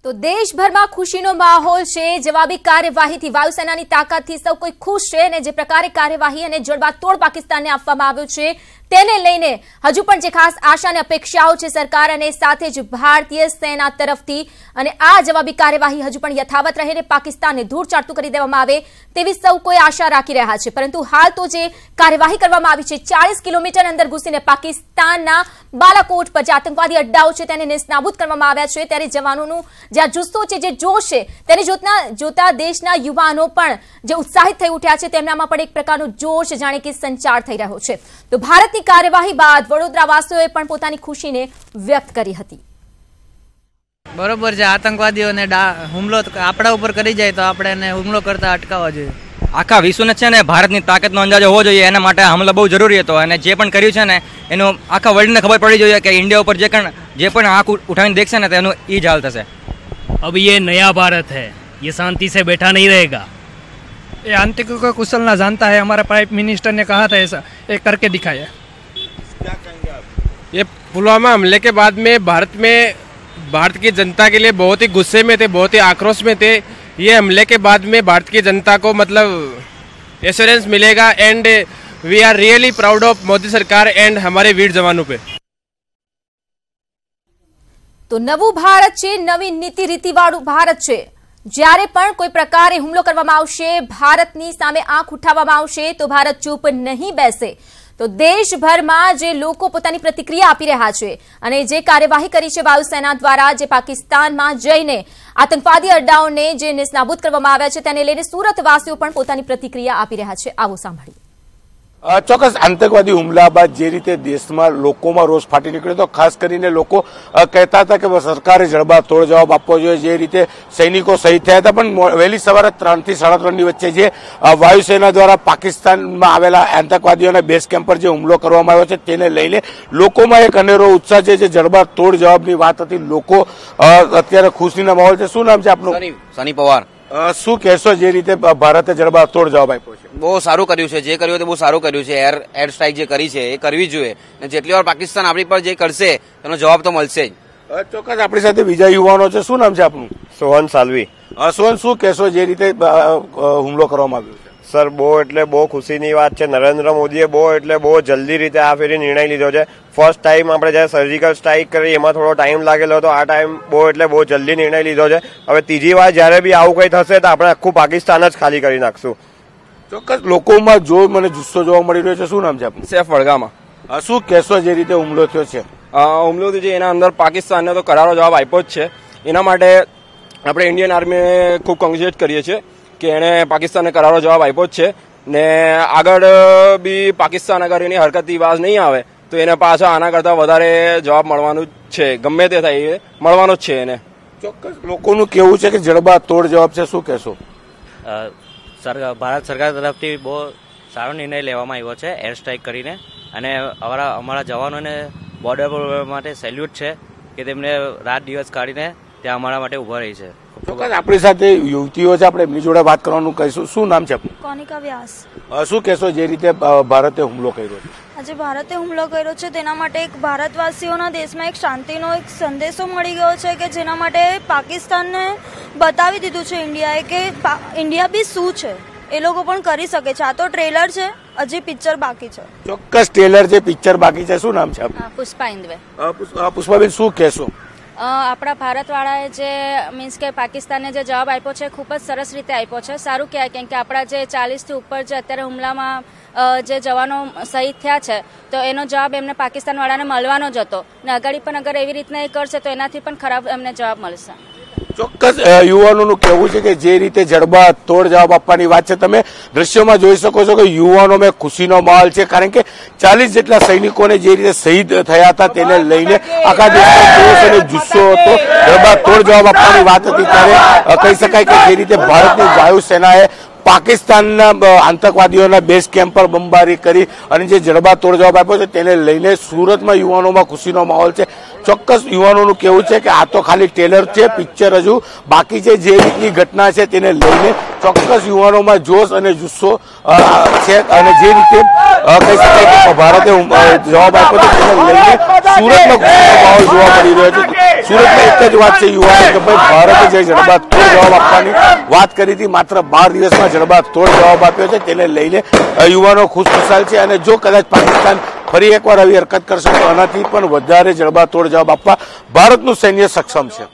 तो देशभर में खुशीनो माहौल है। जवाबी कार्यवाही वायुसेना की ताकत थी सौ कोई खुश है ने जे प्रकारे कार्यवाही अने जड़बातोड़ पाकिस्तान ने आपवामां आव्यो छे तेने लईने हजू पण जे खास आशा ने अपेक्षाओं छे सरकार अने साथे ज भारतीय सेना तरफथी अने आ जवाबी कार्यवाही हजू पण यथावत रहे ने पाकिस्तान ने धूळ चाटतुं करी देवामां आवे तेवी सौ कोई आशा राखी रह्या छे। परंतु हाल तो जे कार्यवाही करवामां आवी छे 40 किलोमीटर अंदर घुसीने पाकिस्तानना बालाकोट पर जे आतंकवादी अड्डाओ छे तेने नेस्तनाबूद करवामां आव्या छे त्यारे जवानोनुं जे जुस्सो छे जे जोश छे तेने जोता देशना युवानो पण जे उत्साहित थई उठ्या छे तेमनामां पण एक प्रकारनो जोश जाणे के संचार थई रह्यो छे। तो भारतनी कार्यवाही बाद वडोदरावासीओए पण पोतानी खुशीने व्यक्त करी हती। बरोबर है, आतंकवादीओने हुमलो आपड़ा उपर करी जाए तो आपणे एने हुमलो करता अटकाववा जोईए। आखा विश्वने छे ने भारतनी ताकतनो अंदाजो होवो जोईए, एना माटे हमलो बहु जरूरी हतो अने जे पण कर्युं छे ने एनो आखा वर्ल्डने खबर पड़ी जोईए के इंडिया उपर जे पण आंख उठावीने देखशे ने तेनो ई ज हाल थशे। अब ये नया भारत है, ये शांति से बैठा नहीं रहेगा। ये आतंकियों को कुशलना जानता है, हमारा प्राइम मिनिस्टर ने कहा था ऐसा, ये करके दिखाया। क्या कहेंगे आप? ये पुलवामा हमले के बाद में भारत की जनता के लिए बहुत ही गुस्से में थे, बहुत ही आक्रोश में थे। ये हमले के बाद में भारत की जनता को मतलब एश्योरेंस मिलेगा and we are really proud of Modi सरकार एंड हमारे वीर जवानों पे। तो नवू भारत छे, नवी नीति रीतिवाळू भारत छे। ज्यारे पण कोई प्रकारे हुमलो करवामां आवशे, भारतनी सामे आंख उठाववामां आवशे तो भारत चूप नहीं बेसे। तो देशभर में जे लोको पोतानी प्रतिक्रिया आपी रह्या छे अने जे कार्यवाही करी छे वायुसेना द्वारा जे पाकिस्तान में जईने आतंकवादी अड्डाओने जे नेस्तनाबूद करवामां आव्या छे तेने लईने सूरतवासीओ पण पोतानी प्रतिक्रिया आपी रह्या छे। आवो सांभळीए। ચોક્કસ આતંકવાદી હુમલા બાદ જે રીતે દેશમાં લોકોમાં રોષ ફાટી નીકળ્યો તો ખાસ કરીને લોકો કહેતા હતા કે સરકારે જડબાતોડ જવાબ આપવો જોઈએ। જે રીતે સૈનિકો શહીદ થયા હતા પણ વહેલી સવારે 3 થી 3:30 ની વચ્ચે જે વાયુસેના દ્વારા પાકિસ્તાનમાં આવેલા આતંકવાદીઓના બેઝ કેમ્પ પર જે હુમલો કરવામાં આવ્યો છે તેને લઈને લોકોમાં એક અનેરો ઉત્સાહ છે। જે જડબાતોડ જવાબની વાત હતી, લોકો અત્યારે ખુશીના માહોલ છે। શું નામ છે આપનું? સની પવાર। શું કહેશો જે રીતે ભારતે જડબાતોડ જવાબ આપ્યો છે? બહુ સારું કર્યું છે, જે કર્યું તે બહુ સારું કર્યું છે। એર સ્ટ્રાઇક જે કરી છે એ કરવી જોઈએ અને જેટલી વાર પાકિસ્તાન આપણી પર જે કરશે તેનો જવાબ તો મળશે જ। ચોક્કસ આપણી સાથે બીજા યુવાનો છે। શું નામ છે આપનું? સોહન સાલવી। સોહન, શું કહેશો જે રીતે હુમલો કરવામાં આવ્યો છે? સર બહુ એટલે બહુ ખુશીની વાત છે। નરેન્દ્ર મોદીએ બહુ જલ્દી રીતે આ ફેરી નિર્ણય લીધો છે। ફર્સ્ટ ટાઈમ આપણે જ્યારે સર્જિકલ સ્ટ્રાઇક કરી એમાં થોડો ટાઈમ લાગેલો હતો, આ ટાઈમ બહુ જલ્દી નિર્ણય લીધો છે। હવે ત્રીજી વાર જ્યારે બી આવું કંઈ થશે તો આપણે આખું પાકિસ્તાન જ ખાલી કરી નાખશું। ચોક્કસ લોકોમાં જો મને જુસ્સો જોવા મળી રહ્યો છે। શું નામ છે આપનું? સૈફ વડગામા। શું કહેશો જે રીતે હુમલો થયો છે? હુમલો થયો છે એના અંદર પાકિસ્તાનને તો કરારો જવાબ આપ્યો જ છે। એના માટે આપણે ઇન્ડિયન આર્મીને ખૂબ કોંગ્રેચ્યુલેટ કરીએ છીએ કે એણે પાકિસ્તાનને કરારો જવાબ આપ્યો જ છે ને આગળ બી પાકિસ્તાન અગર એની હરકતથી બાજ નહીં આવે તો એને પાછા આના કરતાં વધારે જવાબ મળવાનું જ છે, ગમે તે થાય એ મળવાનો જ છે એને। ચોક્કસ લોકોનું કહેવું છે કે જડબાતોડ જવાબ છે। શું કહેશો? ભારત સરકાર તરફથી બહુ સારો નિર્ણય લેવામાં આવ્યો છે એર સ્ટ્રાઇક કરીને અને અમારા જવાનોને બોર્ડર પર માટે સેલ્યુટ છે કે તેમને રાત દિવસ કાઢીને ત્યાં અમારા માટે ઉભા રહી છે। ચોક્કસ આપણી સાથે યુવતીઓ છે, આપણે એમની જોડે વાત કરવાનું કહીશું। શું નામ છે આપનું? કોનિકા વ્યાસ। શું કહેશો જે રીતે ભારતે હુમલો કર્યો છે? આજે ભારતે હુમલો કર્યો છે તેના માટે એક ભારતવાસીઓના દેશમાં એક શાંતિનો એક સંદેશો મળી ગયો છે કે જેના માટે પાકિસ્તાનને બતાવી દીધું છે ઇન્ડિયાએ કે ઇન્ડિયા બી શું છે, એ લોકો પણ કરી શકે છે। આ તો ટ્રેલર છે, હજી પિક્ચર બાકી છે। ચોક્કસ ટ્રેલર છે, પિક્ચર બાકી છે। શું નામ છે આપનું? પુષ્પા ઇન્દવે। પુષ્પાબેન શું કહેશો? આપણા ભારતવાળાએ જે મીન્સ કે પાકિસ્તાનને જે જવાબ આપ્યો છે ખૂબ જ સરસ રીતે આપ્યો છે। સારું કહેવાય કેમ કે આપણા જે 40થી ઉપર જે અત્યારે હુમલામાં જે જવાનો શહીદ થયા છે તો એનો જવાબ એમને પાકિસ્તાનવાળાને મળવાનો જ હતો ને આગળ પણ અગર એવી રીતના એ કરશે તો એનાથી પણ ખરાબ એમને જવાબ મળશે। ચોક્કસ યુવાનોનું કહેવું છે કે જે રીતે જડબાતોડ જવાબ આપવાની વાત છે, તમે દ્રશ્યોમાં જોઈ શકો છો કે યુવાનોમાં ખુશીનો માહોલ છે કારણ કે 40 જેટલા સૈનિકોને જે રીતે શહીદ થયા હતા તેને લઈને આખા દેશમાં જોશ અને જુસ્સો હતો। જડબાતોડ જવાબ આપવાની વાત હતી ત્યારે કહી શકાય કે જે રીતે ભારતની વાયુસેનાએ પાકિસ્તાનના આતંકવાદીઓના બેઝ કેમ્પ પર બંબારી કરી અને જે જડબાતોડ જવાબ આપ્યો છે તેને લઈને સુરતમાં યુવાનોમાં ખુશીનો માહોલ છે। ચોક્કસ યુવાનોનું કહેવું છે કે આ તો ખાલી ટ્રેલર છે, પિક્ચર હજુ બાકી છે। જે રીતની ઘટના છે તેને લઈને ચોક્કસ યુવાનોમાં જોશ અને જુસ્સો છે અને જે રીતે કહી શકાય કે ભારતે જવાબ આપ્યો છે તેને લઈને સુરતમાં માહોલ જોવા મળી રહ્યો છે. સુરતમાં એક જ વાત છે યુવાનો કે ભાઈ ભારતે જે જડબાતોડ જવાબ આપવાની વાત કરી હતી, માત્ર 12 દિવસમાં જડબાતોડ જવાબ આપ્યો છે. તેને લઈને યુવાનો ખુશખુશાલ છે અને જો કદાચ પાકિસ્તાન ફરી એકવાર આવી હરકત કરશે તો આનાથી પણ વધારે જડબાતોડ જવાબ આપવા ભારતનું સૈન્ય સક્ષમ છે.